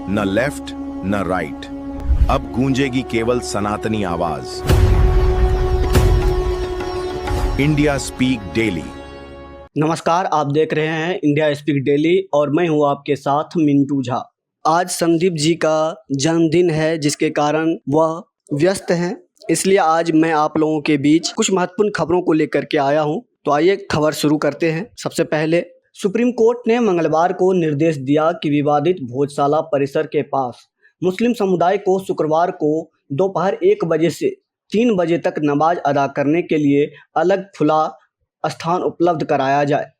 न लेफ्ट न राइट, अब गूंजेगी केवल सनातनी आवाज। India speak daily. नमस्कार, आप देख रहे हैं इंडिया स्पीक डेली और मैं हूं आपके साथ मिंटू झा। आज संदीप जी का जन्मदिन है, जिसके कारण वह व्यस्त हैं, इसलिए आज मैं आप लोगों के बीच कुछ महत्वपूर्ण खबरों को लेकर के आया हूं। तो आइए खबर शुरू करते हैं। सबसे पहले सुप्रीम कोर्ट ने मंगलवार को निर्देश दिया कि विवादित भोजशाला परिसर के पास मुस्लिम समुदाय को शुक्रवार को दोपहर 1 बजे से 3 बजे तक नमाज अदा करने के लिए अलग खुला स्थान उपलब्ध कराया जाए।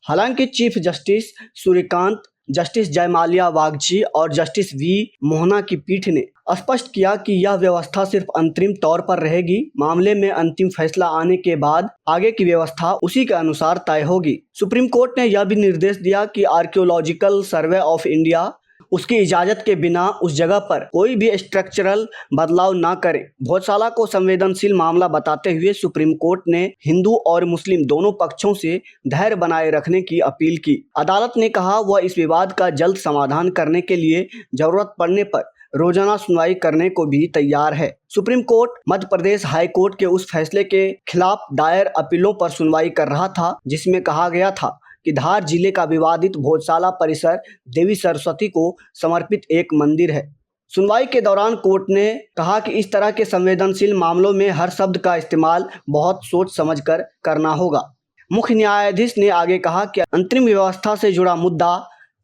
हालांकि chief justice Suryakant, justice Joymalya Bagchi और जस्टिस वी मोहना की पीठ ने स्पष्ट किया कि यह व्यवस्था सिर्फ अंतरिम तौर पर रहेगी। मामले में अंतिम फैसला आने के बाद आगे की व्यवस्था उसी के अनुसार तय होगी। सुप्रीम कोर्ट ने यह भी निर्देश दिया कि आर्कियोलॉजिकल सर्वे ऑफ इंडिया उसकी इजाजत के बिना उस जगह पर कोई भी स्ट्रक्चरल बदलाव ना करे। भोजशाला को संवेदनशील मामला बताते हुए सुप्रीम कोर्ट ने हिंदू और मुस्लिम दोनों पक्षों से धैर्य बनाए रखने की अपील की। अदालत ने कहा वह इस विवाद का जल्द समाधान करने के लिए जरूरत पड़ने पर रोजाना सुनवाई करने को भी तैयार है। Supreme court Madhya Pradesh high court के उस फैसले के खिलाफ दायर अपीलों पर सुनवाई कर रहा था, जिसमें कहा गया था कि धार जिले का विवादित भोजशाला परिसर देवी सरस्वती को समर्पित एक मंदिर है। सुनवाई के दौरान कोर्ट ने कहा कि इस तरह के संवेदनशील मामलों में हर शब्द का इस्तेमाल बहुत सोच समझकर करना होगा। मुख्य न्यायाधीश ने आगे कहा कि अंतरिम व्यवस्था से जुड़ा मुद्दा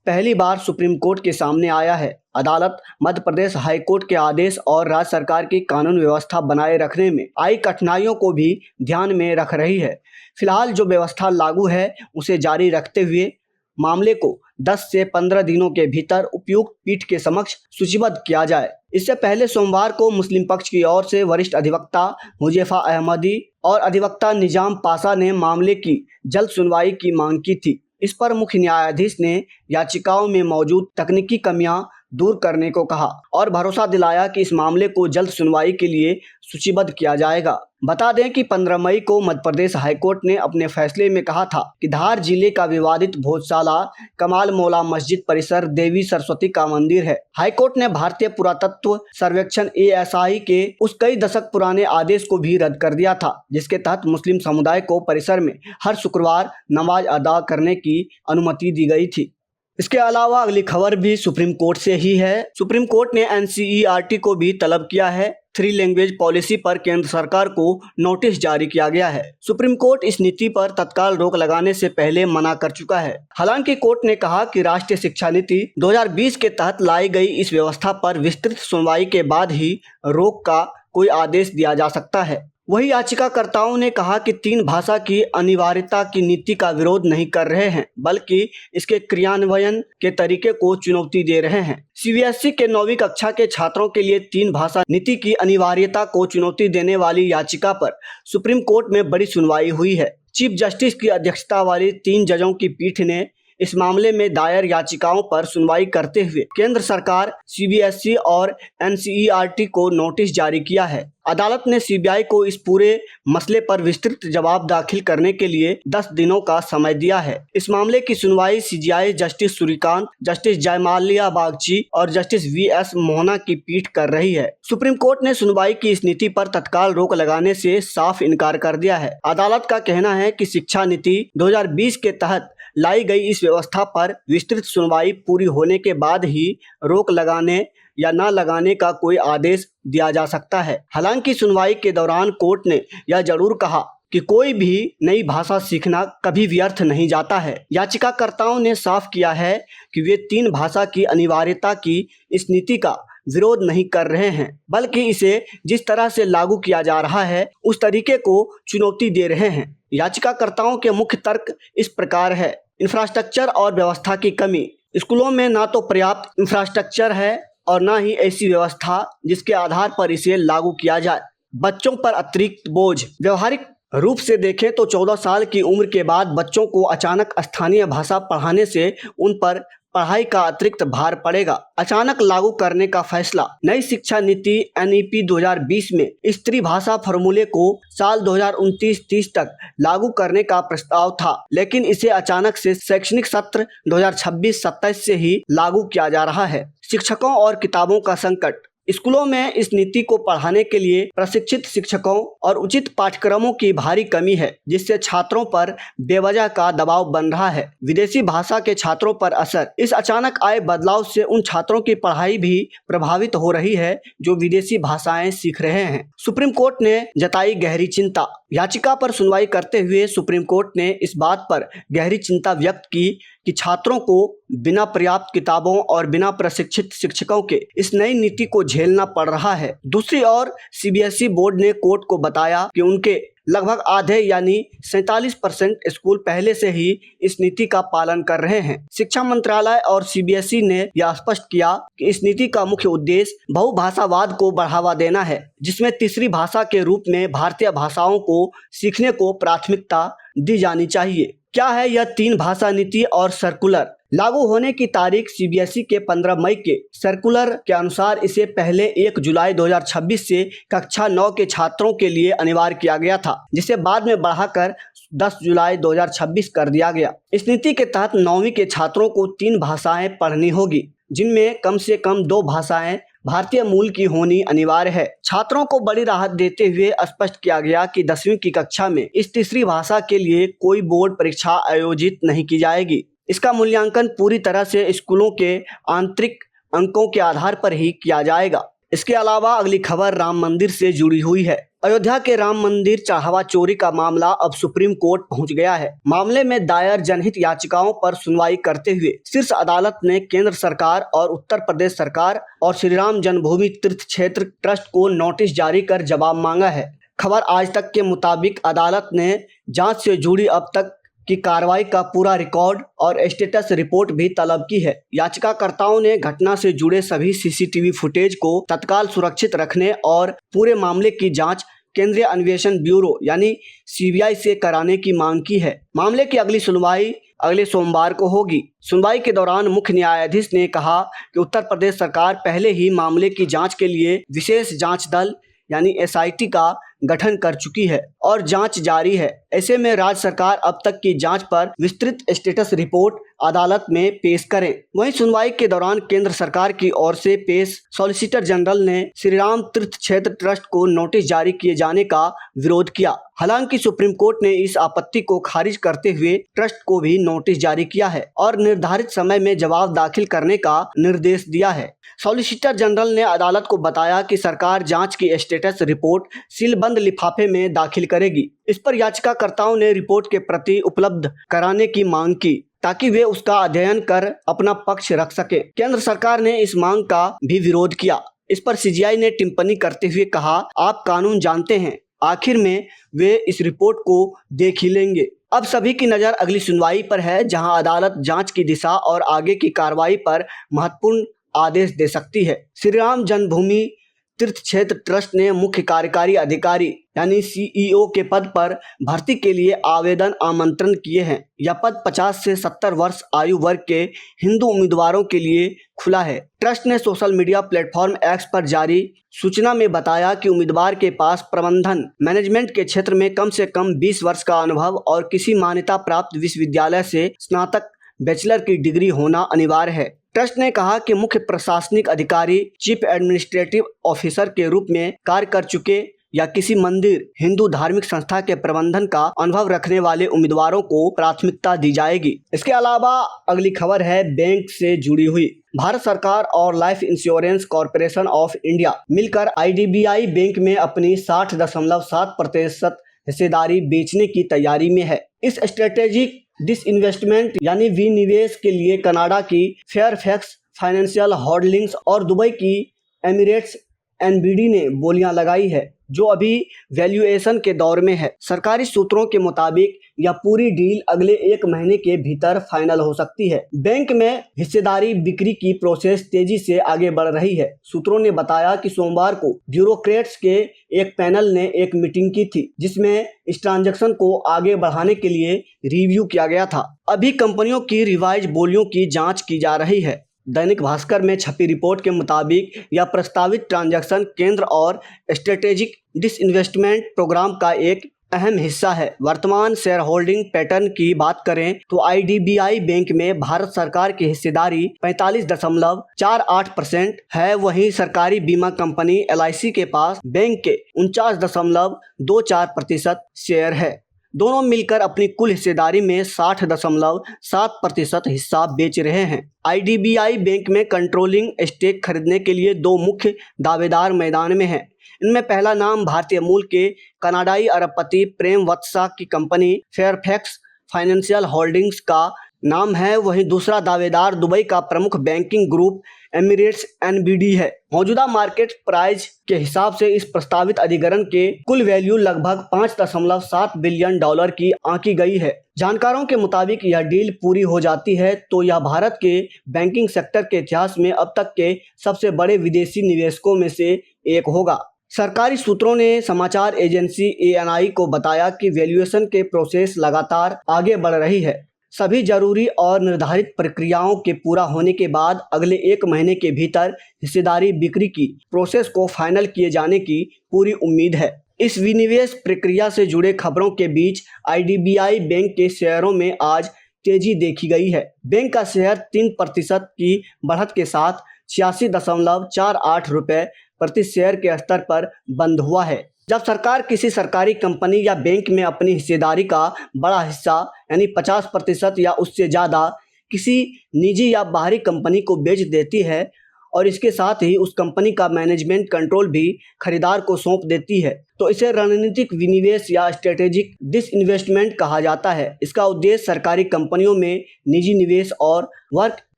पहली बार सुप्रीम कोर्ट के सामने आया है। अदालत मध्य प्रदेश हाई कोर्ट के आदेश और राज्य सरकार की कानून व्यवस्था बनाए रखने में आई कठिनाइयों को भी ध्यान में रख रही है। फिलहाल जो व्यवस्था लागू है उसे जारी रखते हुए मामले को 10 से 15 दिनों के भीतर उपयुक्त पीठ के समक्ष सूचीबद्ध किया जाए। इससे पहले सोमवार को मुस्लिम पक्ष की ओर से वरिष्ठ अधिवक्ता हुजैफा अहमदी और अधिवक्ता निजाम पाशा ने मामले की जल्द सुनवाई की मांग की थी। इस पर मुख्य न्यायाधीश ने याचिकाओं में मौजूद तकनीकी कमियां दूर करने को कहा और भरोसा दिलाया कि इस मामले को जल्द सुनवाई के लिए सूचीबद्ध किया जाएगा। बता दें कि 15 मई को मध्य प्रदेश हाईकोर्ट ने अपने फैसले में कहा था कि धार जिले का विवादित भोजशाला कमाल मौला मस्जिद परिसर देवी सरस्वती का मंदिर है। हाईकोर्ट ने भारतीय पुरातत्व सर्वेक्षण ASI के उस कई दशक पुराने आदेश को भी रद्द कर दिया था, जिसके तहत मुस्लिम समुदाय को परिसर में हर शुक्रवार नमाज अदा करने की अनुमति दी गई थी। इसके अलावा अगली खबर भी सुप्रीम कोर्ट से ही है। सुप्रीम कोर्ट ने NCERT को भी तलब किया है। 3 लैंग्वेज पॉलिसी पर केंद्र सरकार को नोटिस जारी किया गया है। सुप्रीम कोर्ट इस नीति पर तत्काल रोक लगाने से पहले मना कर चुका है। हालांकि कोर्ट ने कहा कि राष्ट्रीय शिक्षा नीति 2020 के तहत लाई गई इस व्यवस्था पर विस्तृत सुनवाई के बाद ही रोक का कोई आदेश दिया जा सकता है। वही याचिकाकर्ताओं ने कहा कि 3 भाषा की अनिवार्यता की नीति का विरोध नहीं कर रहे हैं, बल्कि इसके क्रियान्वयन के तरीके को चुनौती दे रहे हैं। CBSE के 9वीं कक्षा के छात्रों के लिए 3 भाषा नीति की अनिवार्यता को चुनौती देने वाली याचिका पर सुप्रीम कोर्ट में बड़ी सुनवाई हुई है। चीफ जस्टिस की अध्यक्षता वाली 3 जजों की पीठ ने इस मामले में दायर याचिकाओं पर सुनवाई करते हुए केंद्र सरकार, CBSE और NCERT को नोटिस जारी किया है। अदालत ने CBI को इस पूरे मसले पर विस्तृत जवाब दाखिल करने के लिए 10 दिनों का समय दिया है। इस मामले की सुनवाई CJI justice Suryakant, justice Joymalya Bagchi और जस्टिस VS मोहना की पीठ कर रही है। सुप्रीम कोर्ट ने सुनवाई की इस नीति पर तत्काल रोक लगाने से साफ इनकार कर दिया है। अदालत का कहना है कि शिक्षा नीति 2020 के तहत लाई गई इस व्यवस्था पर विस्तृत सुनवाई पूरी होने के बाद ही रोक लगाने या न लगाने का कोई आदेश दिया जा सकता है। हालांकि सुनवाई के दौरान कोर्ट ने यह जरूर कहा कि कोई भी नई भाषा सीखना कभी व्यर्थ नहीं जाता है। याचिकाकर्ताओं ने साफ किया है कि वे 3 भाषा की अनिवार्यता की इस नीति का विरोध नहीं कर रहे हैं, बल्कि इसे जिस तरह से लागू किया जा रहा है उस तरीके को चुनौती दे रहे हैं। याचिकाकर्ताओं के मुख्य तर्क इस प्रकार है। इंफ्रास्ट्रक्चर और व्यवस्था की कमी। स्कूलों में ना तो पर्याप्त इंफ्रास्ट्रक्चर है और ना ही ऐसी व्यवस्था जिसके आधार पर इसे लागू किया जाए। बच्चों पर अतिरिक्त बोझ। व्यवहारिक रूप से देखें तो 14 साल की उम्र के बाद बच्चों को अचानक स्थानीय भाषा पढ़ाने से उन पर पढ़ाई का अतिरिक्त भार पड़ेगा। अचानक लागू करने का फैसला। नई शिक्षा नीति NEP 2020 में स्त्री भाषा फॉर्मूले को साल 2029-30 तक लागू करने का प्रस्ताव था, लेकिन इसे अचानक से शैक्षणिक सत्र 2026-27 से ही लागू किया जा रहा है। शिक्षकों और किताबों का संकट। स्कूलों में इस नीति को पढ़ाने के लिए प्रशिक्षित शिक्षकों और उचित पाठ्यक्रमों की भारी कमी है, जिससे छात्रों पर बेवजह का दबाव बन रहा है। विदेशी भाषा के छात्रों पर असर। इस अचानक आए बदलाव से उन छात्रों की पढ़ाई भी प्रभावित हो रही है जो विदेशी भाषाएं सीख रहे हैं। सुप्रीम कोर्ट ने जताई गहरी चिंता। याचिका पर सुनवाई करते हुए सुप्रीम कोर्ट ने इस बात पर गहरी चिंता व्यक्त की कि छात्रों को बिना पर्याप्त किताबों और बिना प्रशिक्षित शिक्षकों के इस नई नीति को झेलना पड़ रहा है। दूसरी ओर सीबीएसई बोर्ड ने कोर्ट को बताया कि उनके लगभग आधे यानी 47% स्कूल पहले से ही इस नीति का पालन कर रहे हैं। शिक्षा मंत्रालय और सीबीएसई ने यह स्पष्ट किया कि इस नीति का मुख्य उद्देश्य बहुभाषावाद को बढ़ावा देना है, जिसमें तीसरी भाषा के रूप में भारतीय भाषाओं को सीखने को प्राथमिकता दी जानी चाहिए। क्या है यह 3 भाषा नीति और सर्कुलर? लागू होने की तारीख सीबीएसई के 15 मई के सर्कुलर के अनुसार इसे पहले 1 जुलाई 2026 से कक्षा 9 के छात्रों के लिए अनिवार्य किया गया था, जिसे बाद में बढ़ाकर 10 जुलाई 2026 कर दिया गया। इस नीति के तहत 9वीं के छात्रों को 3 भाषाएं पढ़नी होगी, जिनमें कम से कम 2 भाषाएं भारतीय मूल की होनी अनिवार्य है। छात्रों को बड़ी राहत देते हुए स्पष्ट किया गया कि 10वीं की कक्षा में इस तीसरी भाषा के लिए कोई बोर्ड परीक्षा आयोजित नहीं की जाएगी। इसका मूल्यांकन पूरी तरह से स्कूलों के आंतरिक अंकों के आधार पर ही किया जाएगा। इसके अलावा अगली खबर राम मंदिर से जुड़ी हुई है। अयोध्या के राम मंदिर चढ़ावा चोरी का मामला अब सुप्रीम कोर्ट पहुंच गया है। मामले में दायर जनहित याचिकाओं पर सुनवाई करते हुए शीर्ष अदालत ने केंद्र सरकार और उत्तर प्रदेश सरकार और श्री राम जन्मभूमि तीर्थ क्षेत्र ट्रस्ट को नोटिस जारी कर जवाब मांगा है। खबर आज तक के मुताबिक अदालत ने जांच से जुड़ी अब तक की कार्रवाई का पूरा रिकॉर्ड और स्टेटस रिपोर्ट भी तलब की है। याचिकाकर्ताओं ने घटना से जुड़े सभी सीसीटीवी फुटेज को तत्काल सुरक्षित रखने और पूरे मामले की जांच केंद्रीय अन्वेषण ब्यूरो यानी सीबीआई से कराने की मांग की है। मामले की अगली सुनवाई अगले सोमवार को होगी। सुनवाई के दौरान मुख्य न्यायाधीश ने कहा कि उत्तर प्रदेश सरकार पहले ही मामले की जांच के लिए विशेष जांच दल यानी एसआईटी का गठन कर चुकी है और जांच जारी है। ऐसे में राज्य सरकार अब तक की जांच पर विस्तृत स्टेटस रिपोर्ट अदालत में पेश करें। वहीं सुनवाई के दौरान केंद्र सरकार की ओर से पेश सॉलिसिटर जनरल ने श्री राम तीर्थ क्षेत्र ट्रस्ट को नोटिस जारी किए जाने का विरोध किया। हालांकि सुप्रीम कोर्ट ने इस आपत्ति को खारिज करते हुए ट्रस्ट को भी नोटिस जारी किया है और निर्धारित समय में जवाब दाखिल करने का निर्देश दिया है। सॉलिसिटर जनरल ने अदालत को बताया कि सरकार जांच की स्टेटस रिपोर्ट सीलबंद लिफाफे में दाखिल करेगी। इस पर याचिकाकर्ताओं ने रिपोर्ट के प्रति उपलब्ध कराने की मांग की ताकि वे उसका अध्ययन कर अपना पक्ष रख सके। केंद्र सरकार ने इस मांग का भी विरोध किया। इस पर सीजीआई ने टिप्पणी करते हुए कहा, आप कानून जानते हैं, आखिर में वे इस रिपोर्ट को देख ही लेंगे। अब सभी की नज़र अगली सुनवाई पर है, जहां अदालत जांच की दिशा और आगे की कार्रवाई पर महत्वपूर्ण आदेश दे सकती है। श्री राम जन्मभूमि तीर्थ क्षेत्र ट्रस्ट ने मुख्य कार्यकारी अधिकारी यानी सीईओ के पद पर भर्ती के लिए आवेदन आमंत्रण किए हैं। यह पद 50 से 70 वर्ष आयु वर्ग के हिंदू उम्मीदवारों के लिए खुला है। ट्रस्ट ने सोशल मीडिया प्लेटफॉर्म एक्स पर जारी सूचना में बताया कि उम्मीदवार के पास प्रबंधन मैनेजमेंट के क्षेत्र में कम से कम 20 वर्ष का अनुभव और किसी मान्यता प्राप्त विश्वविद्यालय से स्नातक बैचलर की डिग्री होना अनिवार्य है। ट्रस्ट ने कहा कि मुख्य प्रशासनिक अधिकारी चीफ एडमिनिस्ट्रेटिव ऑफिसर के रूप में कार्य कर चुके या किसी मंदिर हिंदू धार्मिक संस्था के प्रबंधन का अनुभव रखने वाले उम्मीदवारों को प्राथमिकता दी जाएगी। इसके अलावा अगली खबर है बैंक से जुड़ी हुई। भारत सरकार और life insurance corporation of India मिलकर आईडीबीआई बैंक में अपनी 60.7% हिस्सेदारी बेचने की तैयारी में है। इस स्ट्रेटेजिक डिसइन्वेस्टमेंट यानी विनिवेश के लिए कनाडा की फेयरफैक्स फाइनेंशियल होल्डिंग्स और दुबई की एमिरेट्स एनबीडी ने बोलियां लगाई है, जो अभी वैल्यूएशन के दौर में है। सरकारी सूत्रों के मुताबिक यह पूरी डील अगले 1 महीने के भीतर फाइनल हो सकती है। बैंक में हिस्सेदारी बिक्री की प्रोसेस तेजी से आगे बढ़ रही है। सूत्रों ने बताया कि सोमवार को ब्यूरोक्रेट्स के एक पैनल ने एक मीटिंग की थी, जिसमें इस ट्रांजैक्शन को आगे बढ़ाने के लिए रिव्यू किया गया था। अभी कंपनियों की रिवाइज बोलियों की जाँच की जा रही है। दैनिक भास्कर में छपी रिपोर्ट के मुताबिक यह प्रस्तावित ट्रांजैक्शन केंद्र और स्ट्रेटेजिक डिसइन्वेस्टमेंट प्रोग्राम का एक अहम हिस्सा है। वर्तमान शेयर होल्डिंग पैटर्न की बात करें तो IDBI बैंक में भारत सरकार की हिस्सेदारी 45.48% है। वहीं सरकारी बीमा कंपनी LIC के पास बैंक के 49.24% शेयर है। दोनों मिलकर अपनी कुल हिस्सेदारी में 60.7% हिस्सा बेच रहे हैं। IDBI बैंक में कंट्रोलिंग स्टेक खरीदने के लिए दो मुख्य दावेदार मैदान में हैं। इनमें पहला नाम भारतीय मूल के कनाडाई अरबपति प्रेम वत्सा की कंपनी फेयरफैक्स फाइनेंशियल होल्डिंग्स का नाम है। वहीं दूसरा दावेदार दुबई का प्रमुख बैंकिंग ग्रुप एमिरेट्स NBD है। मौजूदा मार्केट प्राइस के हिसाब से इस प्रस्तावित अधिग्रहण के कुल वैल्यू लगभग $5.7 बिलियन की आंकी गई है। जानकारों के मुताबिक यह डील पूरी हो जाती है तो यह भारत के बैंकिंग सेक्टर के इतिहास में अब तक के सबसे बड़े विदेशी निवेशकों में से एक होगा। सरकारी सूत्रों ने समाचार एजेंसी ANI को बताया कि वैल्यूएशन के प्रोसेस लगातार आगे बढ़ रही है। सभी जरूरी और निर्धारित प्रक्रियाओं के पूरा होने के बाद अगले 1 महीने के भीतर हिस्सेदारी बिक्री की प्रोसेस को फाइनल किए जाने की पूरी उम्मीद है। इस विनिवेश प्रक्रिया से जुड़े खबरों के बीच IDBI बैंक के शेयरों में आज तेजी देखी गई है। बैंक का शेयर 3% की बढ़त के साथ 86.48 रुपये प्रति शेयर के स्तर पर बंद हुआ है। जब सरकार किसी सरकारी कंपनी या बैंक में अपनी हिस्सेदारी का बड़ा हिस्सा यानी 50% या उससे ज़्यादा किसी निजी या बाहरी कंपनी को बेच देती है और इसके साथ ही उस कंपनी का मैनेजमेंट कंट्रोल भी खरीदार को सौंप देती है तो इसे रणनीतिक विनिवेश या स्ट्रेटेजिक डिसइन्वेस्टमेंट कहा जाता है। इसका उद्देश्य सरकारी कंपनियों में निजी निवेश और वर्क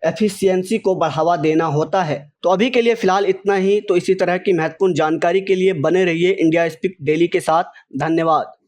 एफिशिएंसी को बढ़ावा देना होता है। तो अभी के लिए फिलहाल इतना ही। तो इसी तरह की महत्वपूर्ण जानकारी के लिए बने रहिए इंडिया स्पीक डेली के साथ। धन्यवाद।